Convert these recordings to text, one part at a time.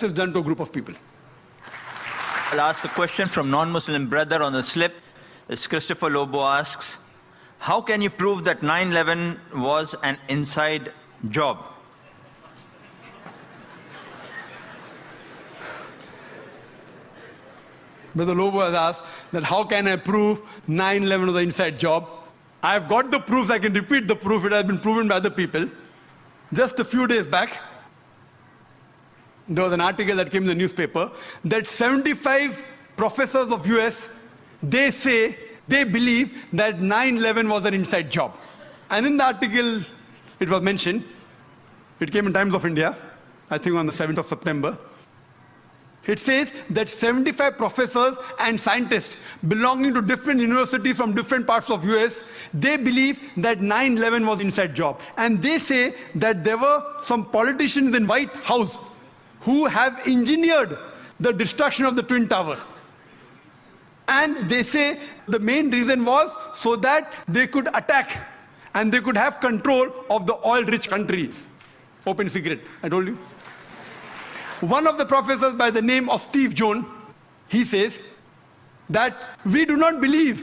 injustice done to a group of people. I'll ask a question from non-Muslim brother on the slip. It's Christopher Lobo asks, how can you prove that 9/11 was an inside job? Brother Lobo has asked that how can I prove 9/11 was an inside job? I've got the proofs, I can repeat the proof, it has been proven by other people. Just a few days back, there was an article that came in the newspaper that 75 professors of US, they say, they believe that 9/11 was an inside job. And in the article, it was mentioned, it came in Times of India, I think on the 7th of September. It says that 75 professors and scientists belonging to different universities from different parts of US, they believe that 9/11 was inside job. And they say that there were some politicians in White House who have engineered the destruction of the Twin Towers. And they say the main reason was so that they could attack and they could have control of the oil-rich countries. Open secret, I told you. One of the professors by the name of Steve Jones, he says that we do not believe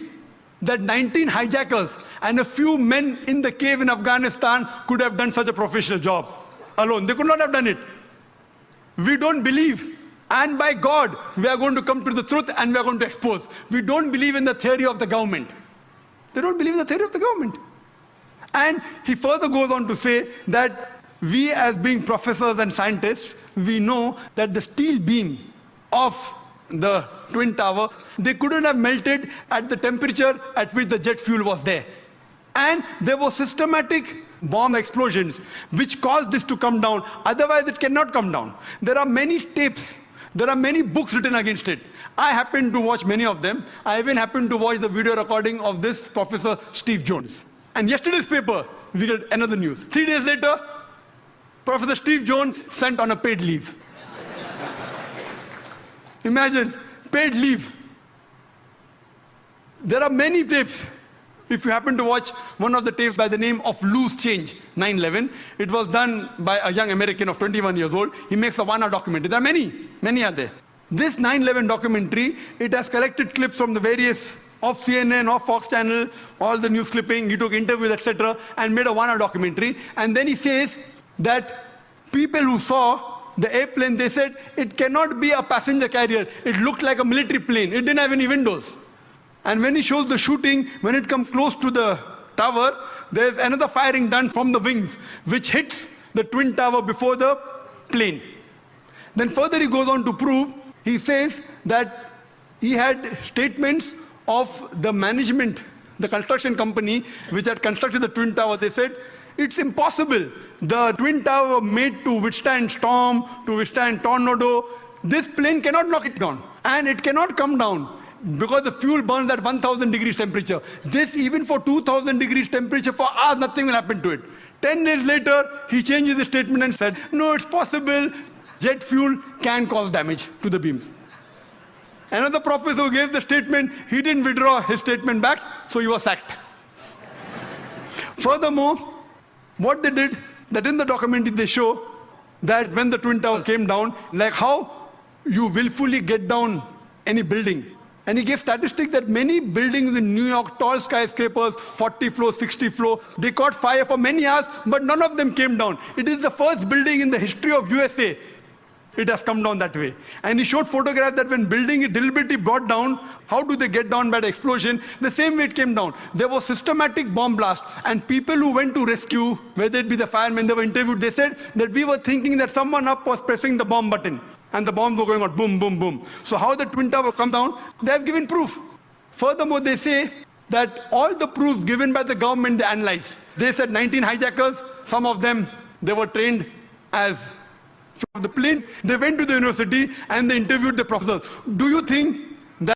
that 19 hijackers and a few men in the cave in Afghanistan could have done such a professional job alone. They could not have done it. We don't believe. And by God, we are going to come to the truth and we are going to expose. We don't believe in the theory of the government. They don't believe in the theory of the government. And he further goes on to say that we as being professors and scientists, we know that the steel beam of the Twin Towers, they couldn't have melted at the temperature at which the jet fuel was there. And there were systematic bomb explosions which caused this to come down. Otherwise, it cannot come down. There are many tapes. There are many books written against it. I happen to watch many of them. I even happened to watch the video recording of this Professor Steve Jones. And yesterday's paper, we got another news. 3 days later, Professor Steve Jones sent on a paid leave. Imagine, paid leave. There are many tapes. If you happen to watch one of the tapes by the name of Loose Change, 9/11, it was done by a young American of 21 years old. He makes a 1 hour documentary. There are many are there. This 9/11 documentary, it has collected clips from the various of CNN, of Fox Channel, all the news clipping, he took interviews, etc., and made a 1 hour documentary. And then he says that people who saw the airplane, they said it cannot be a passenger carrier. It looked like a military plane. It didn't have any windows. And when he shows the shooting, when it comes close to the tower, there's another firing done from the wings, which hits the Twin Tower before the plane. Then further he goes on to prove, he says that he had statements of the management, the construction company, which had constructed the Twin Towers. They said, it's impossible. The Twin Tower were made to withstand storm, to withstand tornado. This plane cannot knock it down. And it cannot come down because the fuel burns at 1,000 degrees temperature. This, even for 2,000 degrees temperature, for hours, nothing will happen to it. 10 days later, he changes the statement and said, no, it's possible. Jet fuel can cause damage to the beams. Another professor who gave the statement, he didn't withdraw his statement back, so he was sacked. Furthermore, what they did, that in the documentary they show that when the Twin Towers came down, like how you willfully get down any building. And he gave statistics that many buildings in New York, tall skyscrapers, 40 floors, 60 floors, they caught fire for many hours, but none of them came down. It is the first building in the history of USA. It has come down that way. And he showed photographs that when building is deliberately brought down, how do they get down by the explosion? The same way it came down. There was systematic bomb blast, and people who went to rescue, whether it be the firemen, they were interviewed, they said that we were thinking that someone up was pressing the bomb button, and the bombs were going out, boom, boom, boom. So how the Twin Towers come down, they have given proof. Furthermore, they say that all the proofs given by the government, they analyzed. They said 19 hijackers, some of them, they were trained as from the plane. They went to the university and they interviewed the professors. Do you think